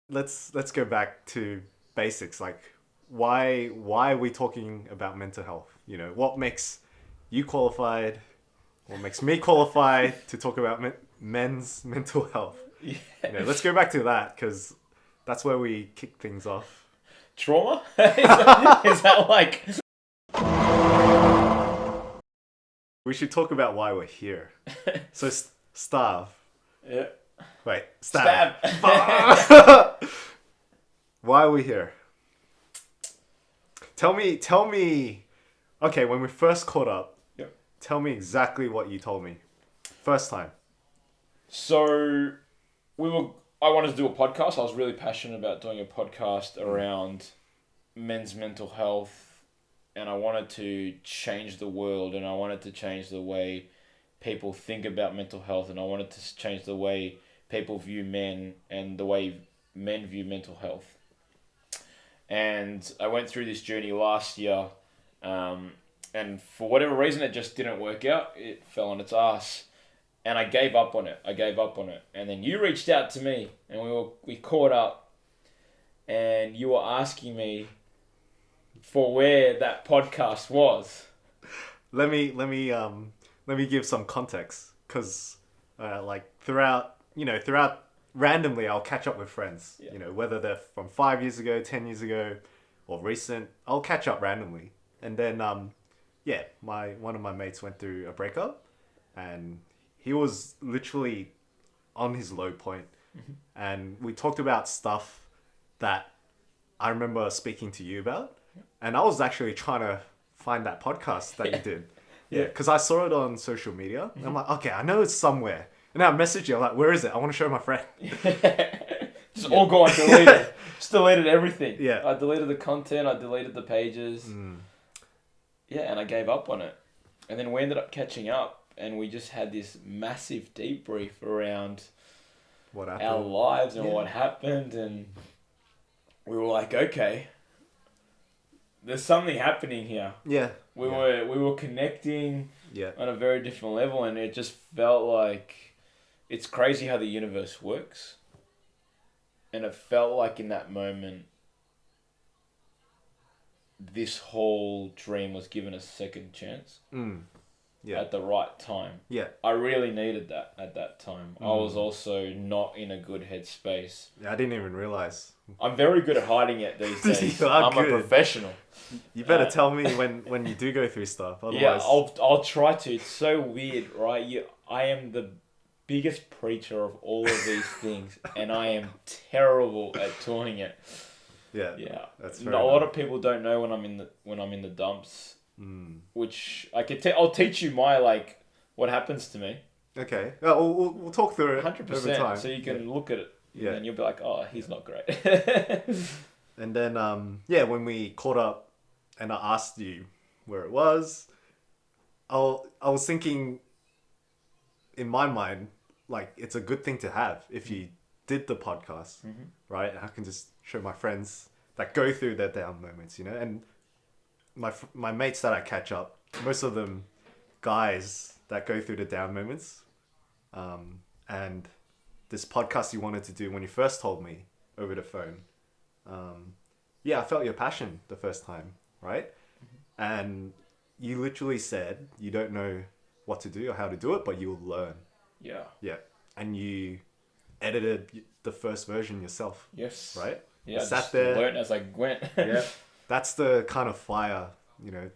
let's go back to basics. Like, why are we talking about mental health? What makes you qualified? What makes me qualified to talk about men's mental health? Yeah. Let's go back to that because that's where we kick things off. Trauma? Is that like... We should talk about why we're here. So, Stav. Yeah. Wait, Stav. Stab. Why are we here? Tell me. Okay, when we first caught up, Yep. tell me exactly what you told me. First time. So, I wanted to do a podcast. I was really passionate about doing a podcast around men's mental health. And I wanted to change the world, and I wanted to change the way people think about mental health, and I wanted to change the way people view men and the way men view mental health. And I went through this journey last year, and for whatever reason, it just didn't work out. It fell on its ass, and I gave up on it. And then you reached out to me, and we caught up, and you were asking me for where that podcast was. Let me give some context because throughout randomly I'll catch up with friends. Yeah. Whether they're from 5 years ago, 10 years ago, or recent, I'll catch up randomly. And then one of my mates went through a breakup, and he was literally on his low point. Mm-hmm. And we talked about stuff that I remember speaking to you about. And I was actually trying to find that podcast that you did. Yeah, because I saw it on social media. And I'm like, okay, I know it's somewhere. And I messaged you. I'm like, where is it? I want to show my friend. Just all gone, deleted. Just deleted everything. Yeah. I deleted the content. I deleted the pages. Yeah, and I gave up on it. And then we ended up catching up, and we just had this massive debrief around What happened? our lives and what happened. And we were like, okay, there's something happening here. Yeah. We were connecting on a very different level, and it just felt like it's crazy how the universe works. And it felt like in that moment, this whole dream was given a second chance. Yeah. At the right time. Yeah. I really needed that at that time. I was also not in a good headspace. Yeah, I didn't even realize. I'm very good at hiding it these days. You are I'm good. a professional. You better tell me when you do go through stuff. Otherwise... Yeah, I'll try to. It's so weird, right? I am the biggest preacher of all of these things, and I am terrible at doing it. Yeah. Yeah. That's a fair lot enough. of people don't know when I'm in the dumps. Which I could I'll teach you what happens to me. Okay. We'll talk through it 100%. over time. So you can look at it. Yeah. And you'll be like, oh, he's not great. And then when we caught up and I asked you where it was, I was thinking in my mind, like, it's a good thing to have if you did the podcast, right? I can just show my friends that go through their down moments, and my mates that I catch up, most of them guys that go through the down moments, and this podcast you wanted to do when you first told me over the phone, I felt your passion the first time, right? And you literally said you don't know what to do or how to do it, but you'll learn. Yeah. And you edited the first version yourself. Yes. Right? Yeah, you I sat just there. learned as I went. Yeah. That's the kind of fire,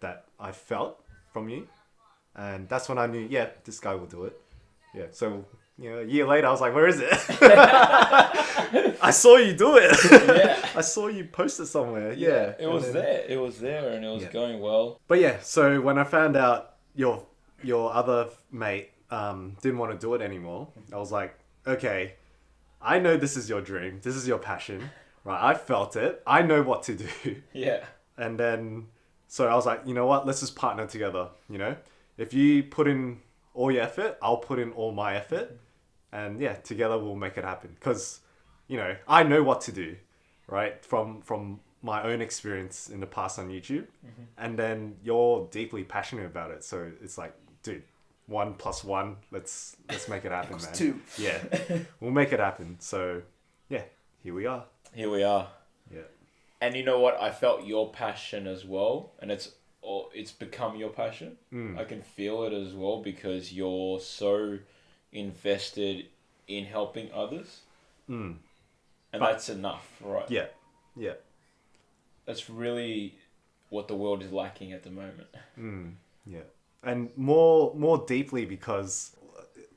that I felt from you. And that's when I knew, this guy will do it. Yeah. So, a year later, I was like, where is it? I saw you do it. Yeah. I saw you post it somewhere. Yeah. It was there. It was there, and it was going well. But yeah, so when I found out your other mate didn't want to do it anymore, I was like, okay, I know this is your dream. This is your passion. Right, I felt it. I know what to do. Yeah. And then, so I was like, you know what? Let's just partner together. If you put in all your effort, I'll put in all my effort. And together we'll make it happen. Because, I know what to do, right? From my own experience in the past on YouTube. And then you're deeply passionate about it. So it's like, dude, 1 + 1, let's make it happen, man. 2. Yeah, we'll make it happen. So, here we are. Here we are. Yeah. And you know what? I felt your passion as well, and it's become your passion. I can feel it as well because you're so invested in helping others. And that's enough, right? Yeah. Yeah. That's really what the world is lacking at the moment. Yeah. And more deeply, because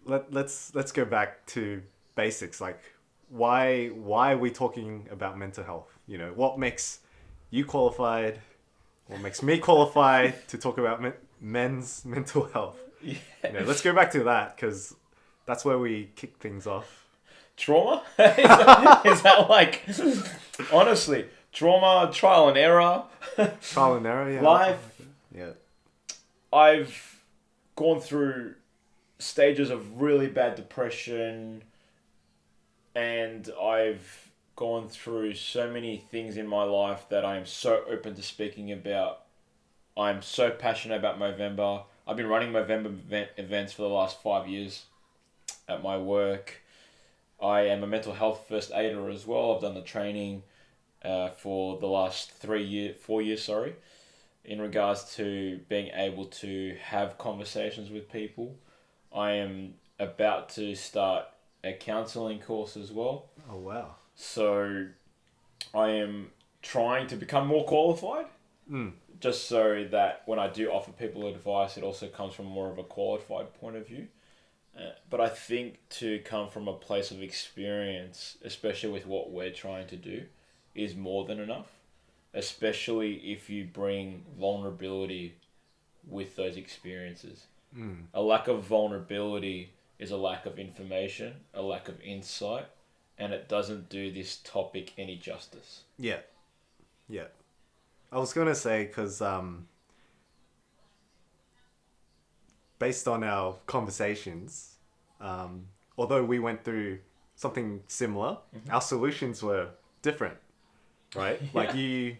let's go back to basics. Like, why are we talking about mental health? You know, what makes you qualified? What makes me qualified to talk about men's mental health? Yeah. You know, let's go back to that, because that's where we kick things off. Trauma? Is that like, honestly, trauma, trial and error? Trial and error, yeah. Life. Yeah. I've gone through stages of really bad depression, and I've gone through so many things in my life that I am so open to speaking about. I'm so passionate about Movember. I've been running Movember events for the last 5 years at my work. I am a mental health first aider as well. I've done the training for the last 4 years, in regards to being able to have conversations with people. I am about to start a counselling course as well. Oh, wow. So I am trying to become more qualified, just so that when I do offer people advice, it also comes from more of a qualified point of view. But I think to come from a place of experience, especially with what we're trying to do, is more than enough. Especially if you bring vulnerability with those experiences. A lack of vulnerability is a lack of information, a lack of insight, and it doesn't do this topic any justice. Yeah. Yeah. I was going to say, because based on our conversations, although we went through something similar, our solutions were different, right? Yeah. Like you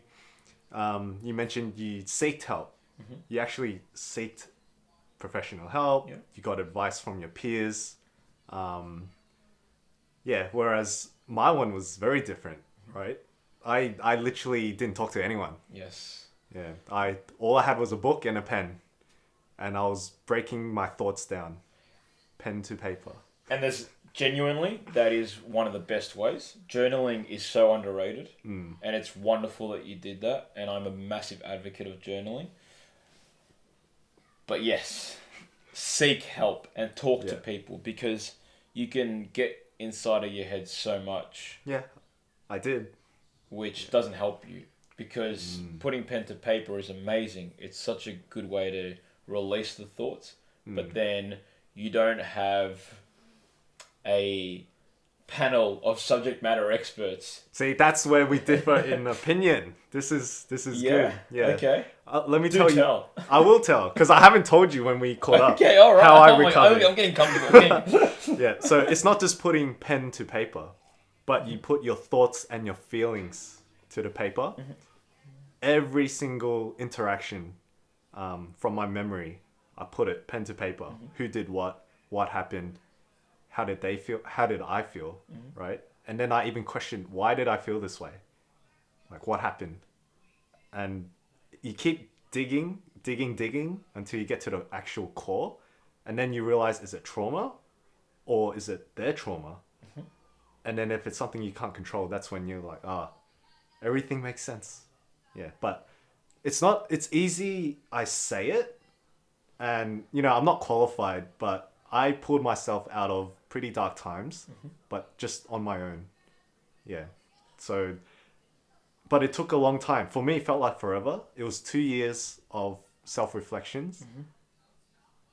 mentioned you seeked help. You actually seeked professional help. Yeah. You got advice from your peers. Whereas my one was very different, right? I literally didn't talk to anyone. Yes. Yeah. All I had was a book and a pen. And I was breaking my thoughts down, pen to paper. And that is one of the best ways. Journaling is so underrated, and it's wonderful that you did that, and I'm a massive advocate of journaling. But yes, seek help and talk to people, because you can get inside of your head so much. Yeah, I did. Which doesn't help you, because putting pen to paper is amazing. It's such a good way to release the thoughts, but then you don't have a panel of subject matter experts. See, that's where we differ in opinion. This is good. Yeah. Okay. Let me Do tell tell. you. I will tell, because I haven't told you when we caught up. Okay, all right. How I I'm recovered. I'm getting comfortable. Yeah. So it's not just putting pen to paper, but you put your thoughts and your feelings to the paper. Every single interaction, from my memory, I put it pen to paper. Who did what happened, how did they feel, how did I feel, right? And then I even questioned, why did I feel this way? Like, what happened? And you keep digging until you get to the actual core, and then you realize, is it trauma or is it their trauma? And then if it's something you can't control, that's when you're like, everything makes sense. Yeah, but it's easy, I say it, and, I'm not qualified, but I pulled myself out of pretty dark times, but just on my own. Yeah. So, but it took a long time. For me, it felt like forever. It was 2 years of self-reflections,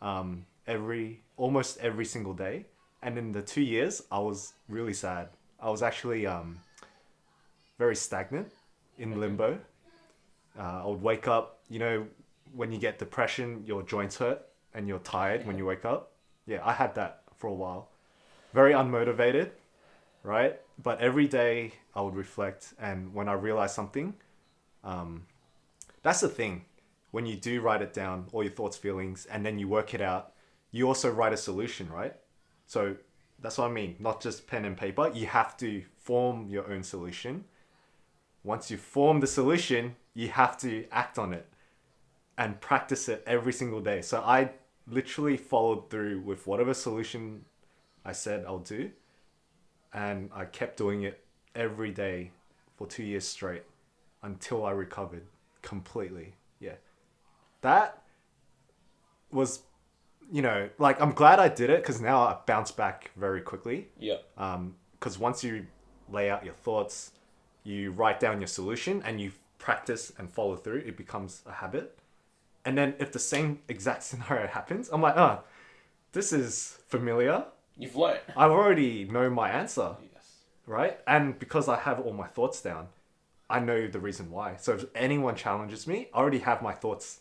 almost every single day. And in the 2 years, I was really sad. I was actually very stagnant, in limbo. I would wake up, when you get depression, your joints hurt and you're tired when you wake up. Yeah, I had that for a while. Very unmotivated, right? But every day I would reflect, and when I realized something, that's the thing. When you do write it down, all your thoughts, feelings, and then you work it out, you also write a solution, right? So That's what I mean. Not just pen and paper. You have to form your own solution. Once you form the solution, you have to act on it and practice it every single day. So I literally followed through with whatever solution I said I'll do. And I kept doing it every day for 2 years straight until I recovered completely. Yeah. That was, like, I'm glad I did it because now I bounce back very quickly. Yeah. Because once you lay out your thoughts, you write down your solution and you practice and follow through, it becomes a habit. And then if the same exact scenario happens, I'm like, this is familiar. You've learned. I already know my answer, Yes. right? And because I have all my thoughts down, I know the reason why. So if anyone challenges me, I already have my thoughts,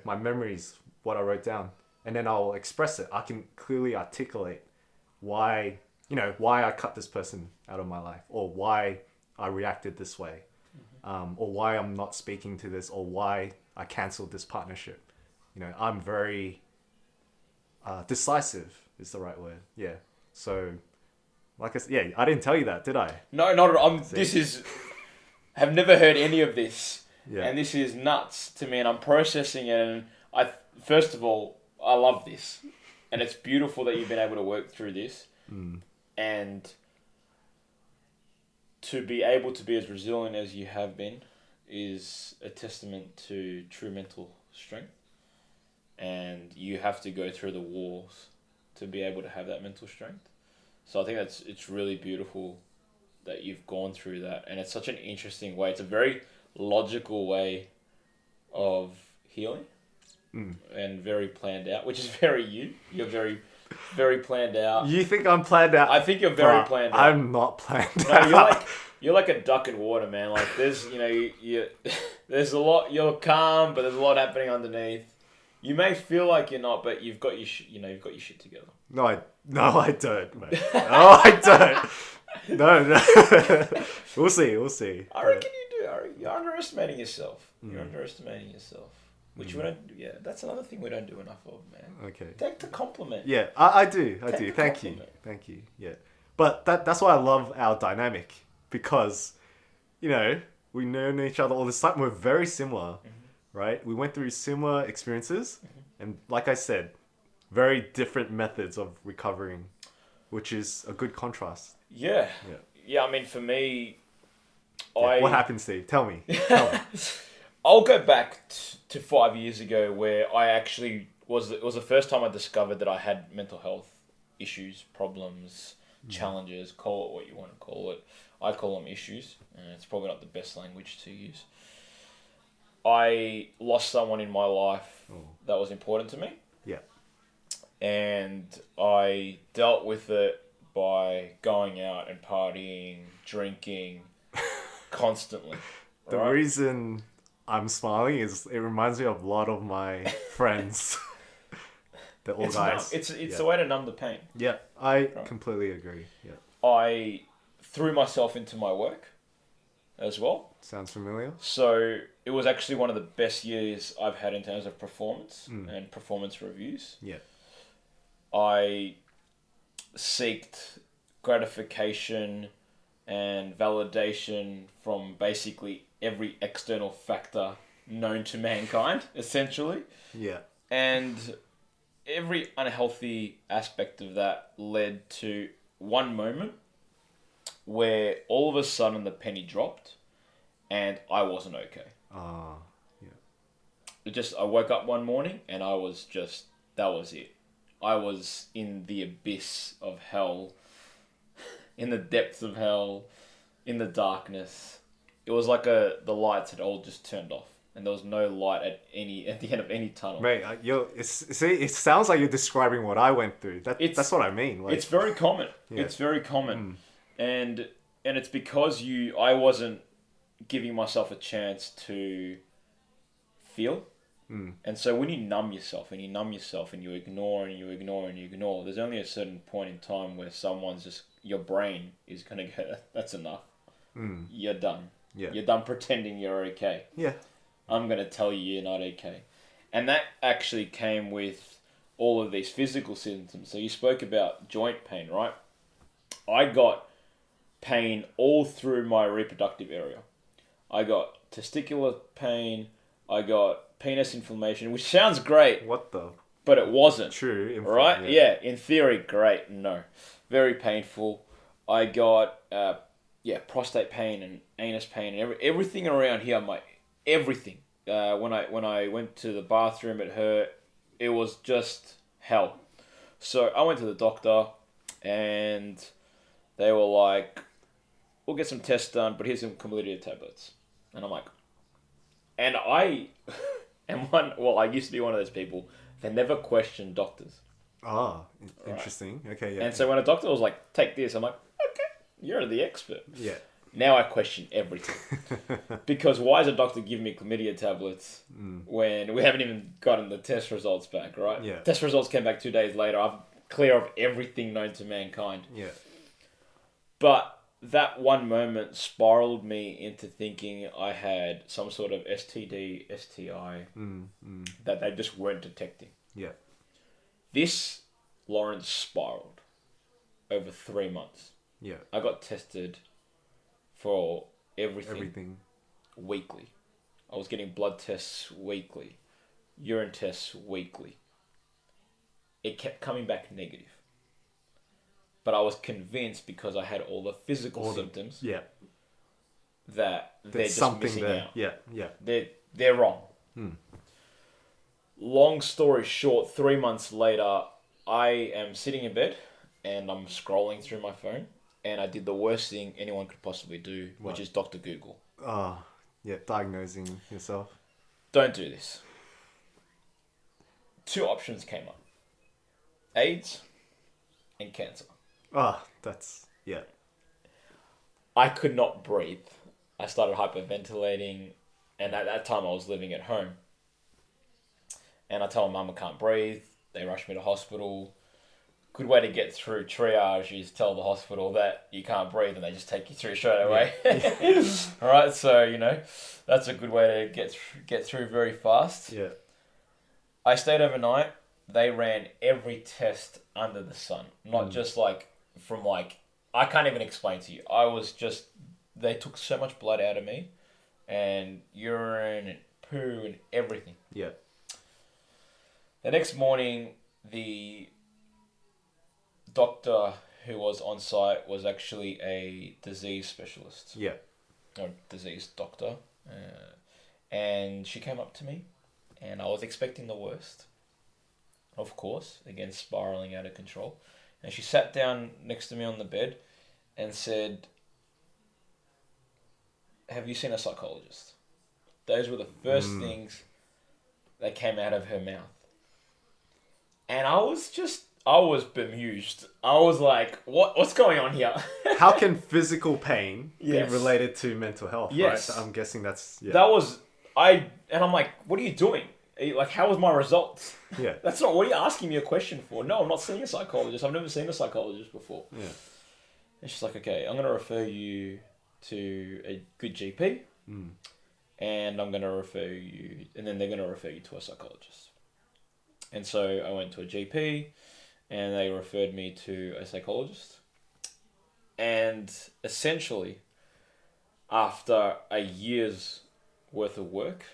my memories, what I wrote down. And then I'll express it. I can clearly articulate why I cut this person out of my life, or why I reacted this way, or why I'm not speaking to this, or why I cancelled this partnership. I'm very decisive is the right word. Yeah. So, like I said, I didn't tell you that, did I? No, not at all. Have never heard any of this. Yeah. And this is nuts to me, and I'm processing it. And first of all, I love this. And it's beautiful that you've been able to work through this. And to be able to be as resilient as you have been is a testament to true mental strength. And you have to go through the wars to be able to have that mental strength. So I think it's really beautiful that you've gone through that. And it's such an interesting way. It's a very logical way of healing. And very planned out, which is very you. You're very, very planned out. You think I'm planned out? I think you're very planned out. I'm not planned No, out. you're like a duck in water, man. Like there's, there's a lot. You're calm, but there's a lot happening underneath. You may feel like you're not, but you've got your you've got your shit together. No, I don't, mate. No, I don't. No. We'll see. I reckon you do. You're underestimating yourself. You're underestimating yourself. Which we don't. Yeah, that's another thing we don't do enough of, man. Okay. Take the compliment. Yeah, I do. Take the Thank you. compliment. Thank you. Yeah. But that's why I love our dynamic, because, we know each other all this time. We're very similar, right? We went through similar experiences, and like I said, very different methods of recovering, which is a good contrast. Yeah. I mean, for me, What happened, Steve? Tell me. I'll go back to 5 years ago, where I actually it was the first time I discovered that I had mental health issues, problems, challenges, call it what you want to call it. I call them issues, and it's probably not the best language to use. I lost someone in my life that was important to me. Yeah. And I dealt with it by going out and partying, drinking, constantly. The reason I'm smiling is it reminds me of a lot of my friends. They're all guys. It's a way to numb the pain. Yeah, I completely agree. Yeah. I threw myself into my work as well. Sounds familiar. So it was actually one of the best years I've had in terms of performance and performance reviews. Yeah. I seeked gratification and validation from basically every external factor known to mankind, essentially. Yeah. And every unhealthy aspect of that led to one moment where all of a sudden the penny dropped and I wasn't okay. Yeah. I woke up one morning and that was it. I was in the abyss of hell, in the depths of hell, in the darkness. It was like the lights had all just turned off, and there was no light at the end of any tunnel. Mate, it sounds like you're describing what I went through. That's what I mean. Like, it's very common. Yeah. It's very common, and it's because I wasn't giving myself a chance to feel. And so when you numb yourself and you ignore and you ignore, there's only a certain point in time where your brain is going to go, that's enough. You're done. Yeah. You're done pretending you're okay. Yeah. I'm going to tell you you're not okay. And that actually came with all of these physical symptoms. So you spoke about joint pain, right? I got pain all through my reproductive area. I got testicular pain. I got penis inflammation, which sounds great. What the? But it wasn't. True. Right? Yeah. In theory, great. No. Very painful. I got, prostate pain and anus pain and everything around here. Everything. When I went to the bathroom, it hurt. It was just hell. So I went to the doctor and they were like, we'll get some tests done, but here's some chlamydia tablets. And I'm like, and I am I used to be one of those people that never questioned doctors. Ah, interesting. Right. Okay, yeah. And so when a doctor was like, take this, I'm like, okay, you're the expert. Yeah. Now I question everything. Because why is a doctor giving me chlamydia tablets when we haven't even gotten the test results back, right? Yeah. Test results came back 2 days later. I'm clear of everything known to mankind. Yeah. But that one moment spiraled me into thinking I had some sort of STD, STI that they just weren't detecting. Yeah. This, Lawrence, spiraled over 3 months. Yeah. I got tested for everything weekly. I was getting blood tests weekly, urine tests weekly. It kept coming back negative. But I was convinced because I had all the physical symptoms that they're just something missing there. Out. Yeah. They're wrong. Long story short, 3 months later, I am sitting in bed and I'm scrolling through my phone. And I did the worst thing anyone could possibly do, which is Dr. Google. Diagnosing yourself. Don't do this. 2 options came up. AIDS and cancer. I could not breathe. I started hyperventilating, and at that time I was living at home. And I told my mum I can't breathe. They rushed me to hospital. Good way to get through triage is tell the hospital that you can't breathe and they just take you through straight away. Yeah. All right, so, that's a good way to get through very fast. Yeah. I stayed overnight. They ran every test under the sun. Not just I can't even explain to you. They took so much blood out of me and urine and poo and everything. Yeah. The next morning, the doctor who was on site was actually a disease specialist. Yeah. Or disease doctor. And she came up to me and I was expecting the worst. Of course, again, spiraling out of control. And she sat down next to me on the bed and said, have you seen a psychologist? Those were the first things that came out of her mouth. And I was bemused. I was like, what's going on here? How can physical pain be related to mental health? Yes. Right? I'm guessing that's... Yeah. That was... and I'm like, what are you doing? Like, how was my results? Yeah. That's not... What are you asking me a question for? No, I'm not seeing a psychologist. I've never seen a psychologist before. Yeah. And she's like, okay, I'm going to refer you to a good GP. And I'm going to refer you... And then they're going to refer you to a psychologist. And so I went to a GP... And they referred me to a psychologist. And essentially, after a year's worth of work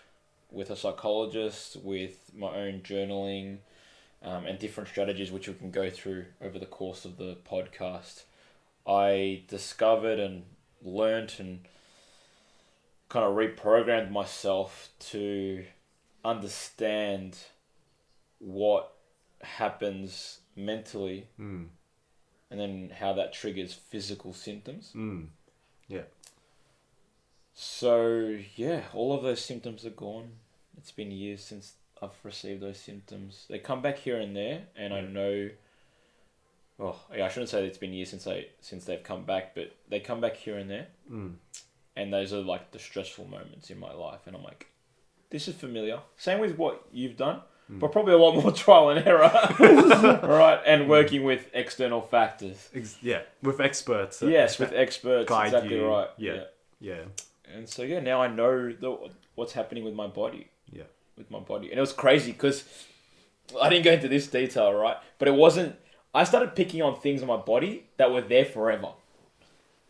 with a psychologist, with my own journaling, and different strategies which we can go through over the course of the podcast, I discovered and learnt and kind of reprogrammed myself to understand what happens mentally, and then how that triggers physical symptoms. Yeah. So, all of those symptoms are gone. It's been years since I've received those symptoms. They come back here and there, and I know... I shouldn't say that it's been years since they've come back, but they come back here and there. And those are like the stressful moments in my life. And I'm like, this is familiar. Same with what you've done. But probably a lot more trial and error, right? And working with external factors. With experts. Yes, with experts. Guide exactly you. Right. Yeah. And so now I know what's happening with my body. Yeah. With my body, and it was crazy because I didn't go into this detail, right? But it wasn't. I started picking on things on my body that were there forever.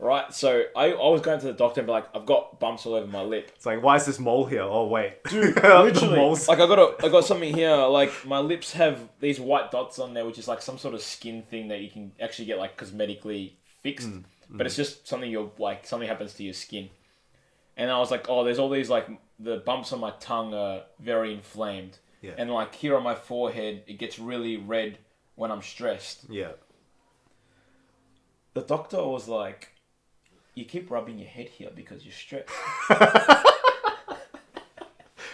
Right? So I was going to the doctor and be like, I've got bumps all over my lip. It's like, why is this mole here? Oh, wait. Dude, The literally. mole's- Like, I got something here. Like, my lips have these white dots on there, which is like some sort of skin thing that you can actually get like cosmetically fixed. But it's just something something happens to your skin. And I was like, oh, there's all these like, the bumps on my tongue are very inflamed. Yeah. And like here on my forehead, it gets really red when I'm stressed. Yeah. The doctor was like, you keep rubbing your head here because you're stressed.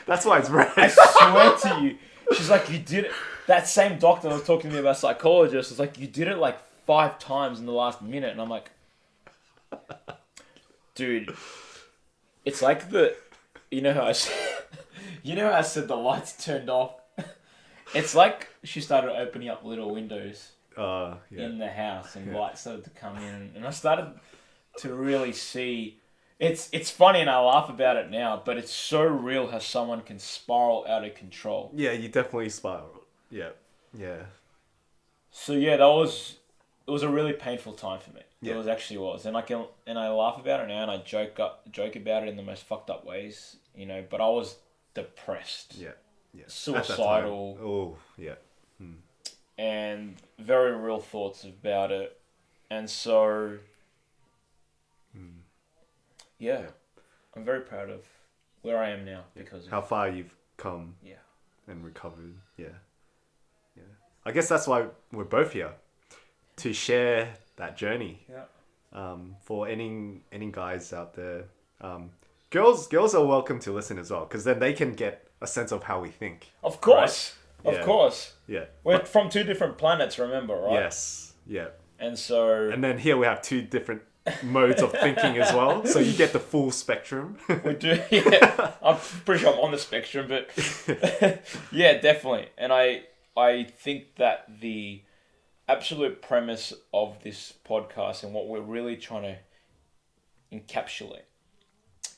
That's why it's red. I swear to you. She's like, you did it. That same doctor was talking to me about psychologists. Was like, you did it like 5 times in the last minute. And I'm like, dude, it's like you know how I said the lights turned off? It's like she started opening up little windows in the house and light started to come in. And I started to really see... It's funny and I laugh about it now, but it's so real how someone can spiral out of control. Yeah, you definitely spiral. Yeah. Yeah. So yeah, it was a really painful time for me. Yeah. It actually was. And I laugh about it now and I joke about it in the most fucked up ways, you know, but I was depressed. Yeah. Yeah. Suicidal. Oh, yeah. And very real thoughts about it. And so yeah, I'm very proud of where I am now because how far you've come. Yeah. And recovered. Yeah. Yeah. I guess that's why we're both here. To share that journey. Yeah. For any guys out there. Girls are welcome to listen as well, because then they can get a sense of how we think. Of course. Right? Of Yeah. course. Yeah. We're from 2 different planets, remember, right? Yes. Yeah. And so And then here we have 2 different modes of thinking as well. So you get the full spectrum. we do, yeah. I'm pretty sure I'm on the spectrum, but yeah, definitely. And I think that the absolute premise of this podcast and what we're really trying to encapsulate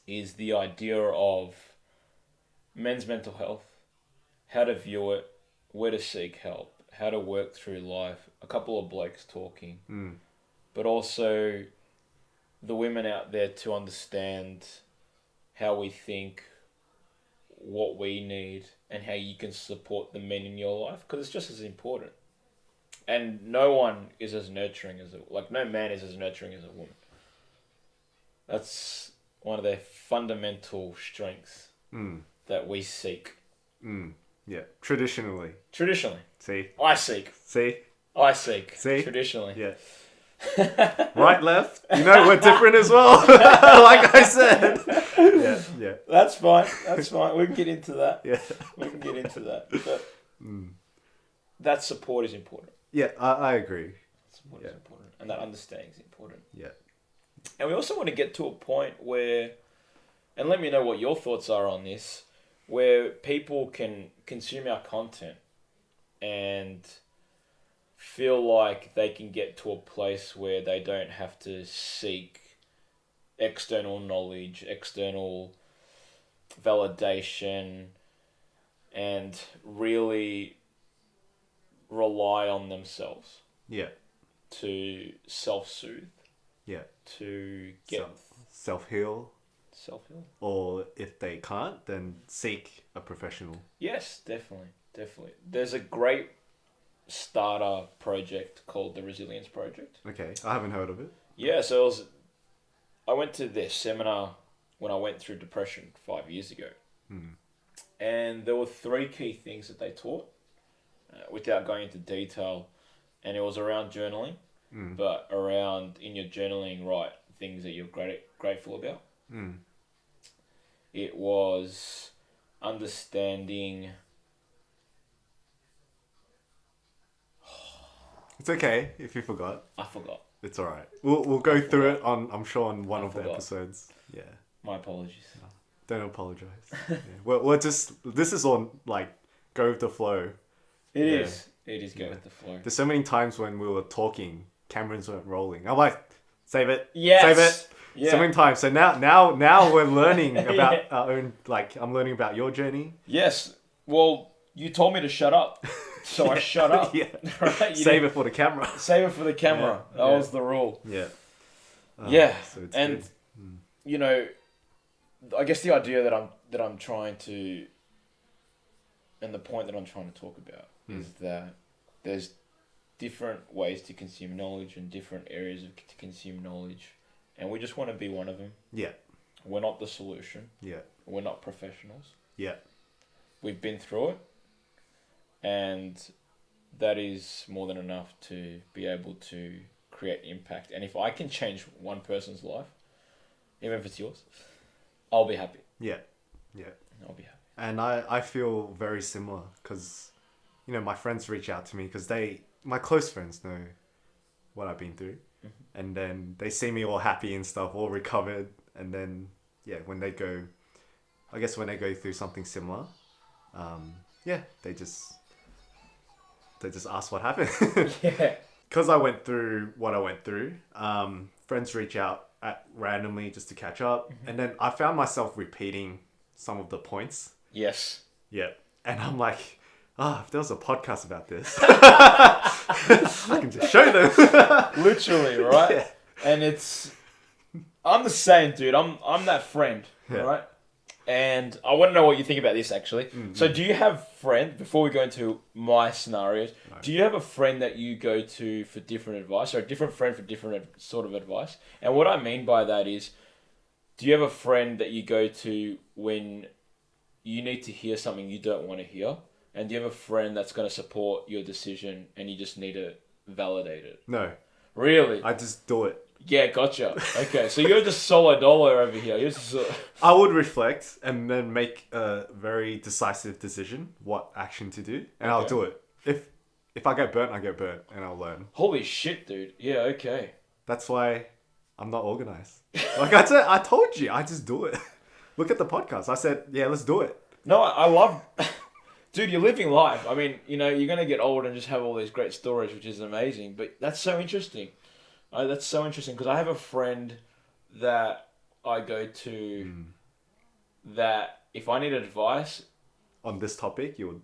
is the idea of men's mental health, how to view it, where to seek help, how to work through life, a couple of blokes talking, but also the women out there to understand how we think, what we need, and how you can support the men in your life, because it's just as important. And no one is as nurturing as no man is as nurturing as a woman. That's one of their fundamental strengths that we seek. Yeah. Traditionally. See? I seek. See? Traditionally. Yeah. Right, left. You know, we're different as well. Like I said. Yeah, yeah. That's fine. We can get into that. Yeah. We can get into that. But that support is important. Yeah, I agree. Support is important. And that understanding is important. Yeah. And we also want to get to a point where, and let me know what your thoughts are on this, where people can consume our content and feel like they can get to a place where they don't have to seek external knowledge, external validation, and really rely on themselves. Yeah. To self-soothe. Yeah. To get self-heal. Self-heal. Or if they can't, then seek a professional. Yes, definitely. There's a great starter project called the Resilience Project. Okay, I haven't heard of it. Yeah, so I went to their seminar when I went through depression 5 years ago. And there were 3 key things that they taught, without going into detail. And it was around journaling, but around, in your journaling, write things that you're grateful about. It was understanding... It's okay if you forgot. I forgot. It's all right. We'll go through it on, I'm sure, on one of the episodes. Yeah. My apologies. No, don't apologize. Yeah. We're just, this is on like go with the flow. It is go with the flow. There's so many times when we were talking, cameras weren't rolling. I'm like, save it. Yes. Save it. Yeah. So many times. So now we're learning about our own, like I'm learning about your journey. Yes. Well, you told me to shut up So I shut up. Yeah. Right? Save it for the camera. Save it for the camera. Yeah. That Yeah. was the rule. Yeah. Yeah. So it's And good. you know, I guess the idea that I'm trying to, and the point that I'm trying to talk about is that there's different ways to consume knowledge and different areas to consume knowledge, and we just want to be one of them. Yeah. We're not the solution. Yeah. We're not professionals. Yeah. We've been through it, and that is more than enough to be able to create impact. And if I can change one person's life, even if it's yours, I'll be happy. Yeah. Yeah. I'll be happy. And I feel very similar because, you know, my friends reach out to me because my close friends know what I've been through. Mm-hmm. And then they see me all happy and stuff, all recovered. And then, yeah, when they go through something similar, they just ask what happened. Yeah. Because I went through what I went through, friends reach out randomly just to catch up. Mm-hmm. And then I found myself repeating some of the points. Yes. Yeah. And I'm like, if there was a podcast about this, I can just show them. Literally, right? Yeah. And I'm the same, dude. I'm that friend, Yeah. right? And I want to know what you think about this, actually. Mm-hmm. So do you have friends, before we go into my scenarios, do you have a friend that you go to for different advice, or a different friend for different sort of advice? And what I mean by that is, do you have a friend that you go to when you need to hear something you don't want to hear? And do you have a friend that's going to support your decision and you just need to validate it? No. Really? I just do it. Yeah, gotcha. Okay, so you're just solo dolo over here. You're just I would reflect and then make a very decisive decision what action to do, and I'll do it. If I get burnt, I get burnt, and I'll learn. Holy shit, dude. Yeah, okay. That's why I'm not organized. Like I said, I told you, I just do it. Look at the podcast. I said, yeah, let's do it. No, I love... Dude, you're living life. I mean, you know, you're going to get old and just have all these great stories, which is amazing. But that's so interesting. That's so interesting because I have a friend that I go to that if I need advice... On this topic, you would...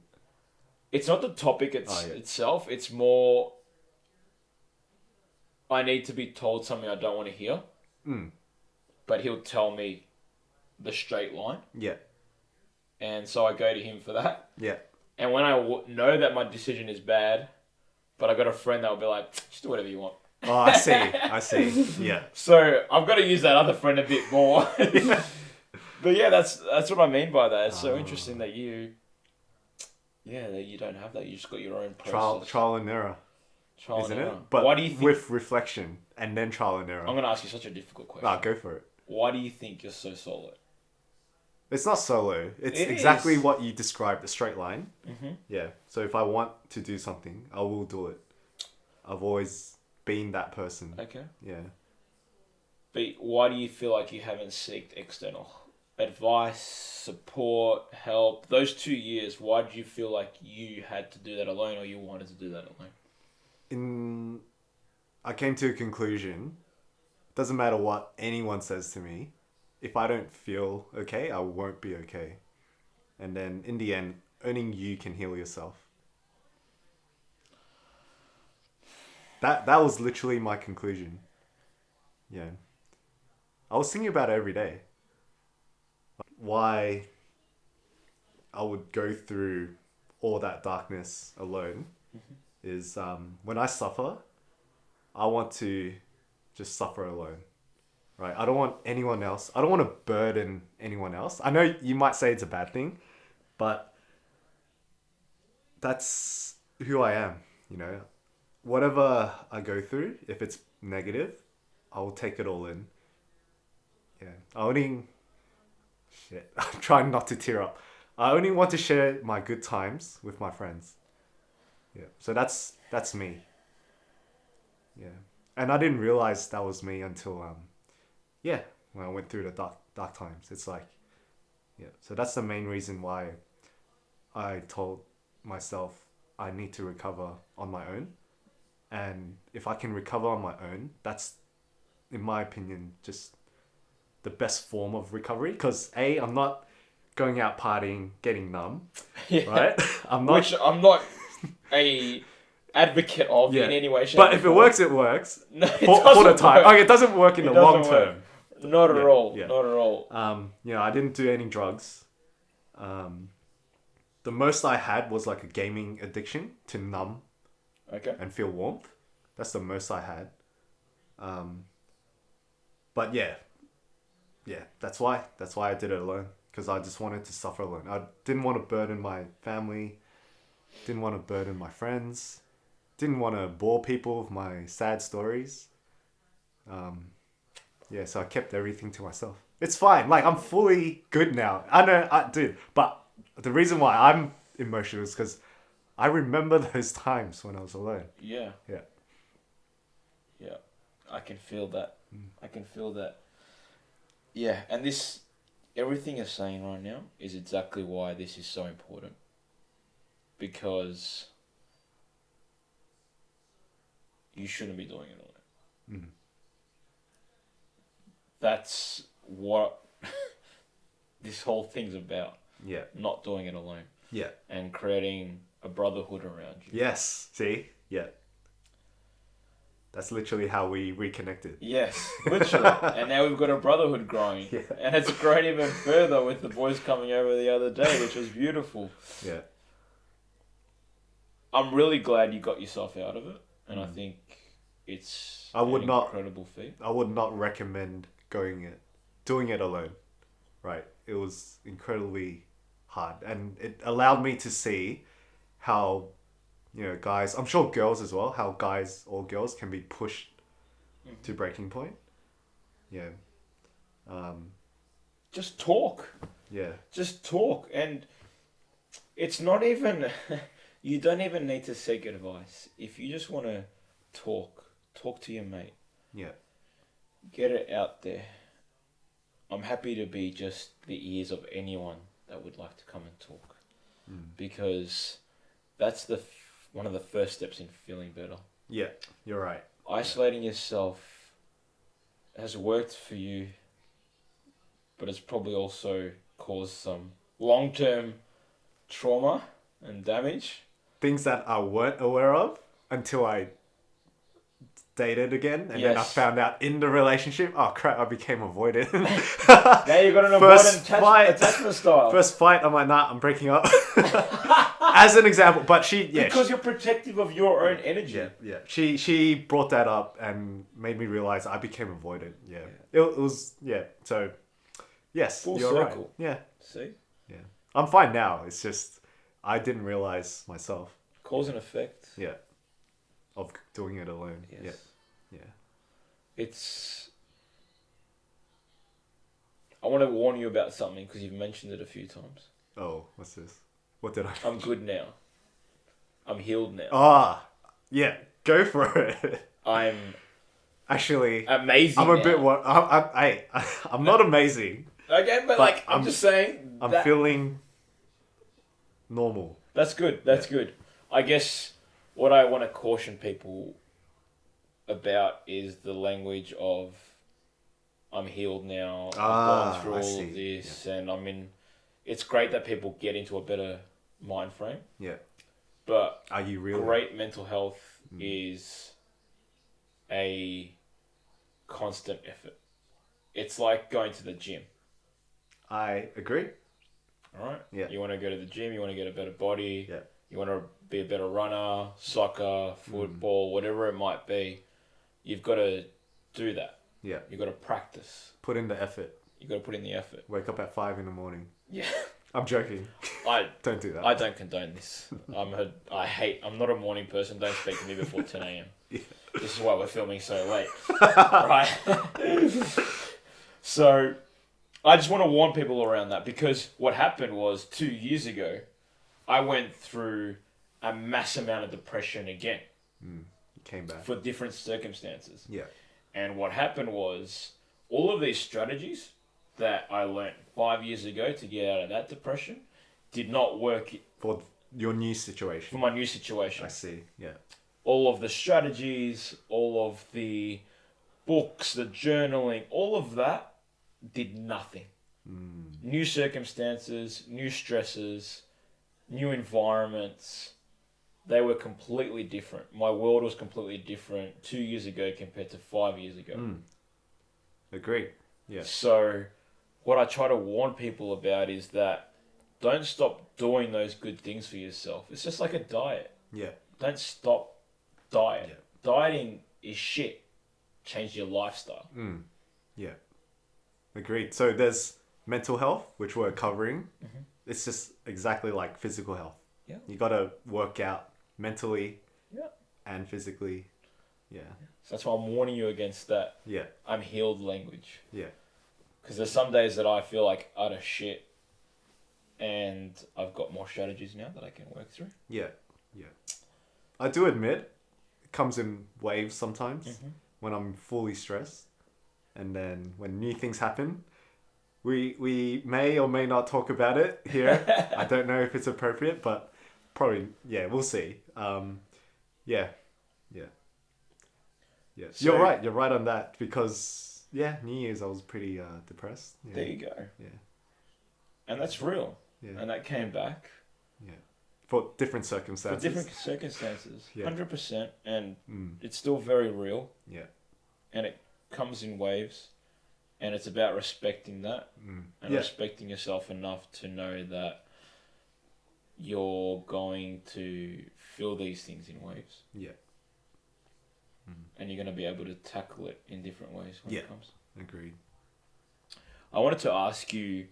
It's not the topic itself. It's more... I need to be told something I don't want to hear. But he'll tell me the straight line. Yeah. And so I go to him for that. Yeah. And when I know that my decision is bad, but I got a friend that will be like, just do whatever you want. Oh, I see. Yeah. So I've got to use that other friend a bit more. But yeah, that's what I mean by that. It's so interesting that you don't have that. You just got your own process. Trial and error. Isn't it? But why do you think... with reflection and then trial and error. I'm going to ask you such a difficult question. Go for it. Why do you think you're so solo? It's not solo. It's It exactly is. what you described, a straight line. Mm-hmm. Yeah. So if I want to do something, I will do it. I've always been that person. Okay. Yeah. But why do you feel like you haven't sought external advice, support, help? Those 2 years, why did you feel like you had to do that alone or you wanted to do that alone? I came to a conclusion. Doesn't matter what anyone says to me. If I don't feel okay, I won't be okay. And then in the end, only you can heal yourself. That was literally my conclusion. Yeah. I was thinking about it every day. Why I would go through all that darkness alone is when I suffer, I want to just suffer alone. Right? I don't want anyone else. I don't want to burden anyone else. I know you might say it's a bad thing, but that's who I am, you know. Whatever I go through, if it's negative, I will take it all in. Yeah. I'm trying not to tear up. I only want to share my good times with my friends. Yeah. So that's me. Yeah. And I didn't realize that was me until when I went through the dark times. It's like, yeah. So that's the main reason why I told myself I need to recover on my own. And if I can recover on my own, that's, in my opinion, just the best form of recovery. Because I'm not going out partying, getting numb, right? I'm not a advocate of in any way, shape, But or if it form. works, it works. No, it For doesn't the time. work. Okay, it doesn't work in It the long doesn't work. term. Not at all. Yeah. Not at all. I didn't do any drugs. The most I had was like a gaming addiction to numb Okay. and feel warmth. That's the most I had. But yeah, that's why I did it alone, because I just wanted to suffer alone. I didn't want to burden my family, didn't want to burden my friends, didn't want to bore people with my sad stories. So I kept everything to myself. It's fine. Like, I'm fully good now. I know I did, but the reason why I'm emotional is because I remember those times when I was alone. Yeah. Yeah. Yeah. I can feel that. I can feel that. Yeah, and this, everything you're saying right now is exactly why this is so important. Because you shouldn't be doing it alone. That's what this whole thing's about. Yeah. Not doing it alone. Yeah. And creating a brotherhood around you. Yes. See? Yeah. That's literally how we reconnected. Yes, literally. And now we've got a brotherhood growing. Yeah. And it's grown even further with the boys coming over the other day, which was beautiful. Yeah. I'm really glad you got yourself out of it. And I think it's incredible feat. I would not recommend doing it alone. Right. It was incredibly hard. And it allowed me to see how, guys, I'm sure girls as well, how guys or girls can be pushed to breaking point. Yeah. Just talk. Yeah. Just talk. And it's not even, you don't even need to seek advice. If you just want to talk to your mate. Yeah. Get it out there. I'm happy to be just the ears of anyone that would like to come and talk. Because that's one of the first steps in feeling better. Yeah, you're right. Isolating yourself has worked for you, but it's probably also caused some long-term trauma and damage. Things that I weren't aware of until I dated again, and then I found out in the relationship, oh crap, I became avoidant. Now you've got an avoidant attachment style. First fight, I'm like, nah, I'm breaking up. As an example, but because you're protective of your own energy. Yeah. She brought that up and made me realize I became avoidant. Yeah. It was, so, yes, Full you're circle. right. Yeah. See? Yeah. I'm fine now. It's just, I didn't realize myself. Cause and effect. Yeah. Of doing it alone. Yes. Yeah. It's... I want to warn you about something because you've mentioned it a few times. Oh, what's this? What did I... I'm good now. I'm healed now. Ah, yeah, go for it. I'm actually amazing. I'm a now. bit what I'm not amazing. Okay, but like I'm just saying. I'm feeling normal. That's good. That's good. I guess what I want to caution people about is the language of I'm healed now. I've gone through all of this, and I mean, it's great that people get into a better mind frame. Yeah. But are you really? Great mental health is a constant effort. It's like going to the gym. I agree. All right? Yeah. You want to go to the gym, you want to get a better body. Yeah. You want to be a better runner, soccer, football, whatever it might be. You've got to do that. Yeah. You've got to practice. Put in the effort. You've got to put in the effort. Wake up at 5 a.m. Yeah. I'm joking. Don't do that. I don't condone this. I'm not a morning person. Don't speak to me before 10 a.m. Yeah. This is why we're filming so late. Right? So, I just want to warn people around that because what happened was 2 years ago, I went through a mass amount of depression again. Came back. For different circumstances. Yeah. And what happened was all of these strategies that I learned 5 years ago to get out of that depression did not work for your new situation. For my new situation. I see. Yeah. All of the strategies, all of the books, the journaling, all of that did nothing. New circumstances, new stresses, new environments, they were completely different. My world was completely different 2 years ago compared to 5 years ago. Agreed. Yeah. So what I try to warn people about is that don't stop doing those good things for yourself. It's just like a diet. Yeah. Don't stop diet. Yeah. Dieting is shit. Change your lifestyle. Yeah. Agreed. So there's mental health, which we're covering. It's just exactly like physical health. Yeah. You got to work out mentally Yeah. and physically. Yeah. So that's why I'm warning you against that Yeah. I'm healed language. Yeah. Because there's some days that I feel like utter shit, and I've got more strategies now that I can work through. Yeah. Yeah. I do admit it comes in waves sometimes when I'm fully stressed. And then when new things happen, we may or may not talk about it here. I don't know if it's appropriate, but probably, yeah, we'll see. Yeah. So, You're right on that because, yeah, New Year's I was pretty depressed. Yeah. There you go. Yeah. And that's real. Yeah. And that came back. Yeah. For different circumstances. For different circumstances. Yeah. 100%. And Mm. it's still very real. Yeah. And it comes in waves. And it's about respecting that. And respecting yourself enough to know that you're going to feel these things in waves. Yeah. And you're going to be able to tackle it in different ways when it comes. Agreed. I wanted to ask you,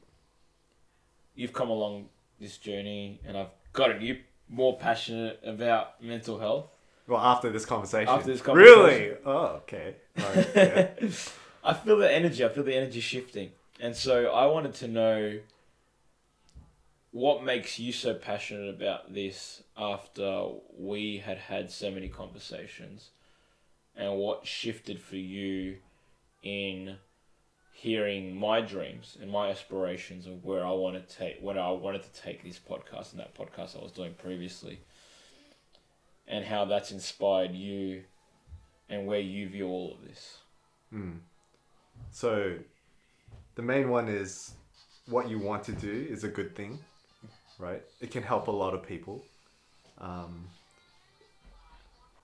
you've come along this journey and I've gotten you more passionate about mental health. Well, after this conversation. Really? Oh, okay. Right, yeah. I feel the energy shifting. And so I wanted to know what makes you so passionate about this after we had so many conversations, and what shifted for you in hearing my dreams and my aspirations of where I wanted to take this podcast and that podcast I was doing previously, and how that's inspired you and where you view all of this. So the main one is what you want to do is a good thing, right? It can help a lot of people.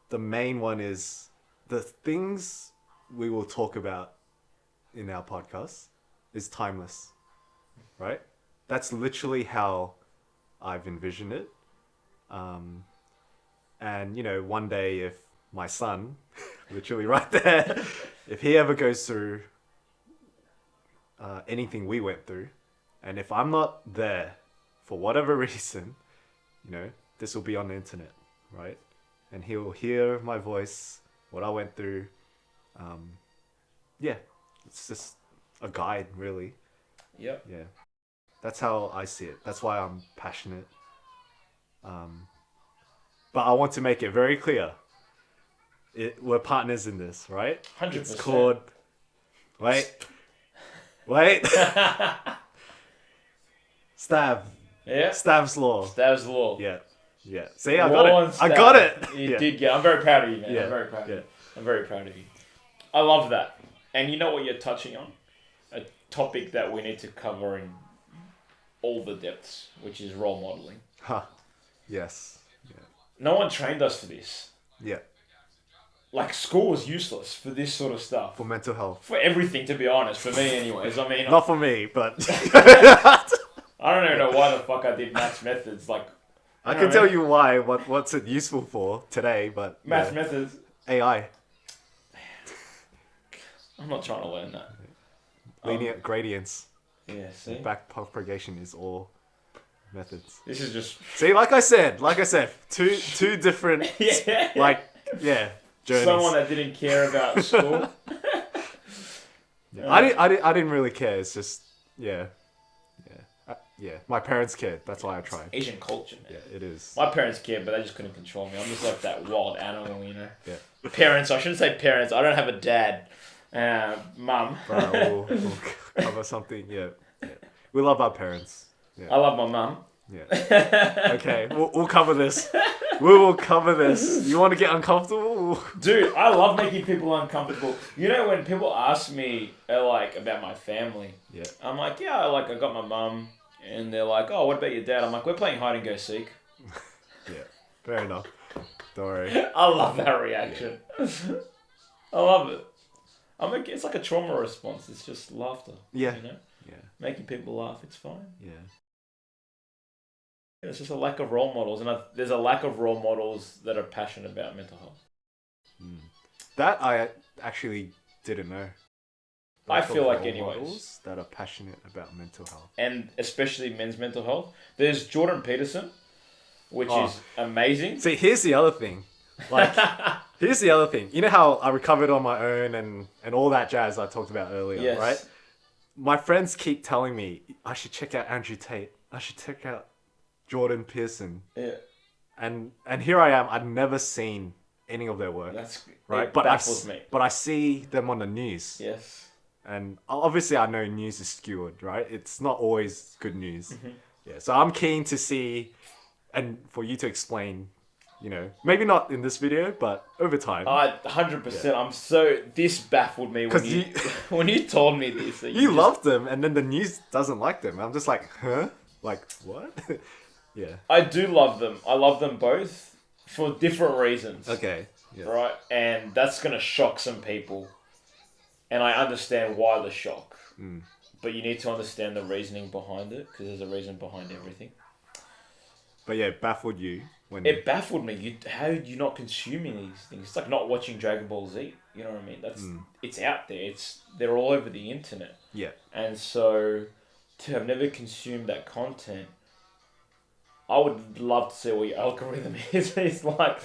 The main one is the things we will talk about in our podcast is timeless, right? That's literally how I've envisioned it. And, you know, one day if my son, literally right there, if he ever goes through anything we went through, and if I'm not there for whatever reason, you know, this will be on the internet, right? And he'll hear my voice, what I went through. Yeah, it's just a guide, really. Yep. Yeah, that's how I see it. That's why I'm passionate. But I want to make it very clear. We're partners in this, right? 100%. It's called... Wait. Stav. Yeah. Stavs Law. Stavs Law. Yeah. See, I got it. You did get. I'm very proud of you, man. Yeah. I'm very proud. I'm very proud of you. I love that. And you know what you're touching on? A topic that we need to cover in all the depths, which is role modeling. Yes. Yeah. No one trained us for this. Yeah. Like, school was useless for this sort of stuff. For mental health. For everything, to be honest. For me, anyways. I mean... Not for me, but... I don't even know why the fuck I did maths methods. Like... I can tell you why, what's it useful for today, but... Maths methods. AI. I'm not trying to learn that. Linear gradients. Yeah, see? Back propagation is all methods. This is just... See, like I said, two different... Yeah. Like, yeah, journeys. Someone that didn't care about school. Yeah. I didn't really care. It's just, yeah. My parents cared. That's why I tried. Asian culture, man. Yeah, it is. My parents cared, but they just couldn't control me. I'm just like that wild animal, you know? Yeah. Parents, I shouldn't say parents. I don't have a dad. Mum. Bro, we'll cover something. Yeah. We love our parents. Yeah. I love my mum. Yeah. Okay, we'll cover this. We will cover this. You want to get uncomfortable? Dude, I love making people uncomfortable. You know, when people ask me, like, about my family, yeah, I'm like, yeah, I got my mum. And they're like, oh, what about your dad? I'm like, we're playing hide and go seek. Yeah, fair enough. Don't worry. I love that reaction. I love it. It's like a trauma response. It's just laughter. Yeah. You know? Yeah. Making people laugh, it's fine. Yeah. It's just a lack of role models. And there's a lack of role models that are passionate about mental health. That I actually didn't know. I feel like role anyways. models that are passionate about mental health. And especially men's mental health. There's Jordan Peterson, which is amazing. See, here's the other thing. Like, here's the other thing. You know how I recovered on my own and all that jazz I talked about earlier, Yes. right? My friends keep telling me I should check out Andrew Tate. I should check out Jordan Peterson. Yeah. And here I am. I've never seen any of their work. That's right. It But baffles me. But I see them on the news. Yes. And obviously I know news is skewed, right? It's not always good news. Mm-hmm. Yeah. So I'm keen to see and for you to explain, you know, maybe not in this video, but over time. 100%. This baffled me when you when you told me this. You love them, and then the news doesn't like them. I'm just like, huh? Like, what? Yeah. I do love them. I love them both for different reasons. Okay. Yeah. Right? And that's going to shock some people. And I understand why the shock. But you need to understand the reasoning behind it, because there's a reason behind everything. But yeah, it baffled you when... It baffled me. How are you not consuming these things? It's like not watching Dragon Ball Z. You know what I mean? It's out there. They're all over the internet. Yeah. And so to have never consumed that content, I would love to see what your algorithm is. It's like,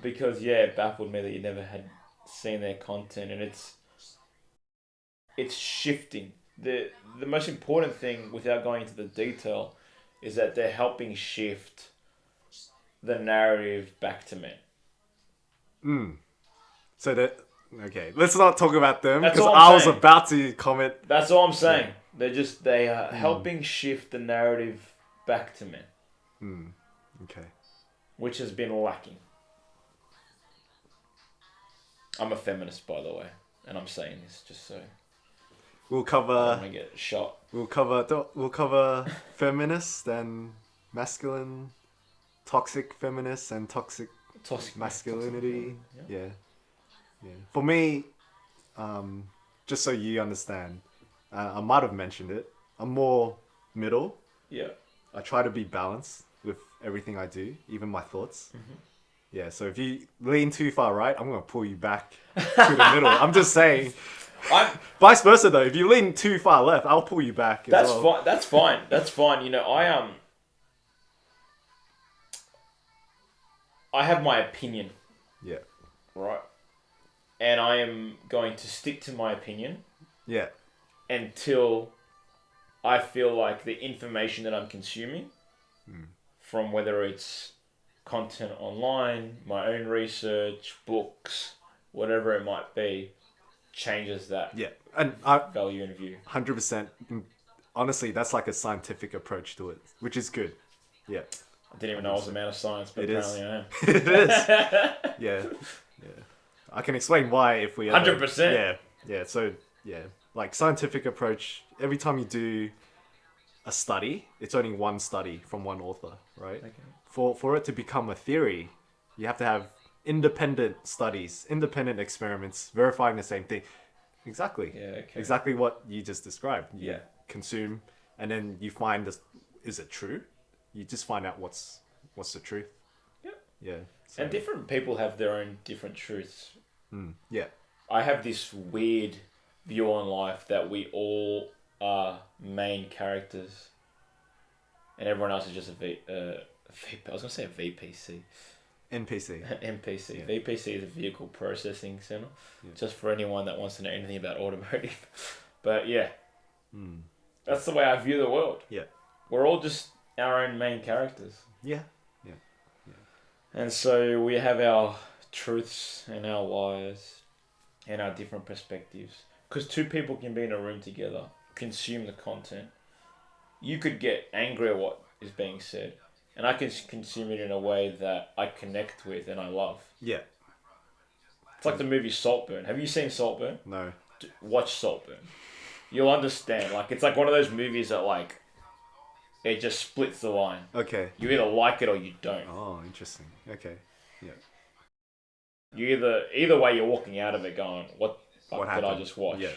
because it baffled me that you never had seen their content, and it's shifting. The most important thing, without going into the detail, is that they're helping shift the narrative back to men. So that... Okay, let's not talk about them, That's because all I'm I was saying. about to comment... That's all I'm saying. Yeah. They are helping shift the narrative back to men. Okay. Which has been lacking. I'm a feminist, by the way, and I'm saying this just so We'll I don't cover... want to get shot. We'll cover feminist and masculine, toxic feminists and toxic masculinity. Yeah. For me, just so you understand, I might have mentioned it. I'm more middle. Yeah. I try to be balanced with everything I do, even my thoughts. Yeah. So if you lean too far right, I'm gonna pull you back to the middle. I'm just saying. Vice versa though. If you lean too far left, I'll pull you back. That's fine. That's fine. That's fine. You know, I have my opinion. Yeah. Right. And I am going to stick to my opinion. Yeah. Until I feel like the information that I'm consuming, from whether it's content online, my own research, books, whatever it might be, changes that and value and view. 100%. Honestly, that's like a scientific approach to it, which is good. Yeah. I didn't even know I was a man of science, but apparently I am. It is. Yeah. I can explain why if we... 100%. Yeah. So, like scientific approach, every time you do a study, it's only one study from one author, right? Okay. For it to become a theory, you have to have independent studies, independent experiments, verifying the same thing. Exactly. Yeah, okay. Exactly what you just described. You Yeah. consume, and then you find this, is it true? You just find out what's the truth. Yep. Yeah. So, And different people have their own different truths. yeah. I have this weird view on life that we all are main characters, and everyone else is just I was gonna say a VPC. NPC. NPC. Yeah. VPC is a vehicle processing center. Yeah. Just for anyone that wants to know anything about automotive. But yeah, that's the way I view the world. Yeah. We're all just our own main characters. Yeah. And so we have our truths and our lies and our different perspectives. Because two people can be in a room together, consume the content. You could get angry at what is being said, and I can consume it in a way that I connect with and I love. Yeah. It's like the movie Saltburn. Have you seen Saltburn? No. Watch Saltburn. You'll understand. Like, it's like one of those movies that, like, it just splits the line. Okay. You either like it or you don't. Oh, interesting. Okay. Yeah. You either way, you're walking out of it going, "What the What fuck did I happened? just watch?" Yeah.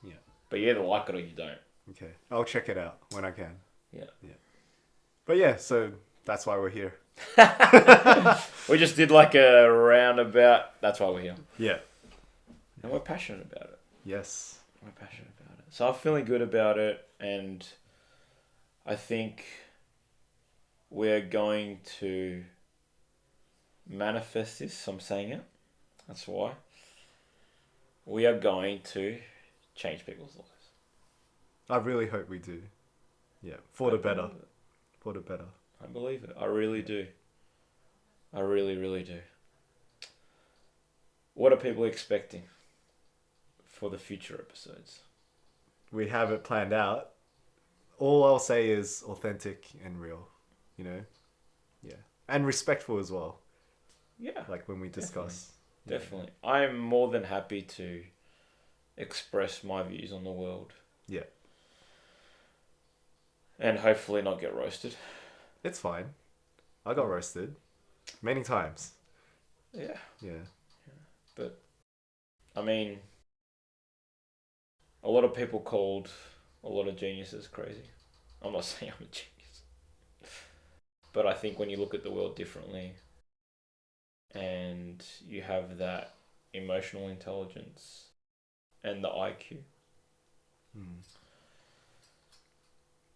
Yeah. But you either like it or you don't. Okay. I'll check it out when I can. Yeah. Yeah. But yeah, so that's why we're here. We just did like a roundabout. That's why we're here. Yeah. And we're passionate about it. Yes. We're passionate about it. So I'm feeling good about it, and I think we're going to manifest this. I'm saying it. That's why. We are going to change people's lives. I really hope we do. Yeah. For the better. believe it. For the better. I believe it. I really do. I really, really do. What are people expecting for the future episodes? We have it planned out. All I'll say is authentic and real, you know? Yeah. And respectful as well. Yeah. Like when we discuss. Definitely. I'm more than happy to express my views on the world. Yeah. And hopefully not get roasted. It's fine. I got roasted many times. Yeah. Yeah. But, I mean, a lot of people called a lot of geniuses crazy. I'm not saying I'm a genius. But I think when you look at the world differently and you have that emotional intelligence and the IQ,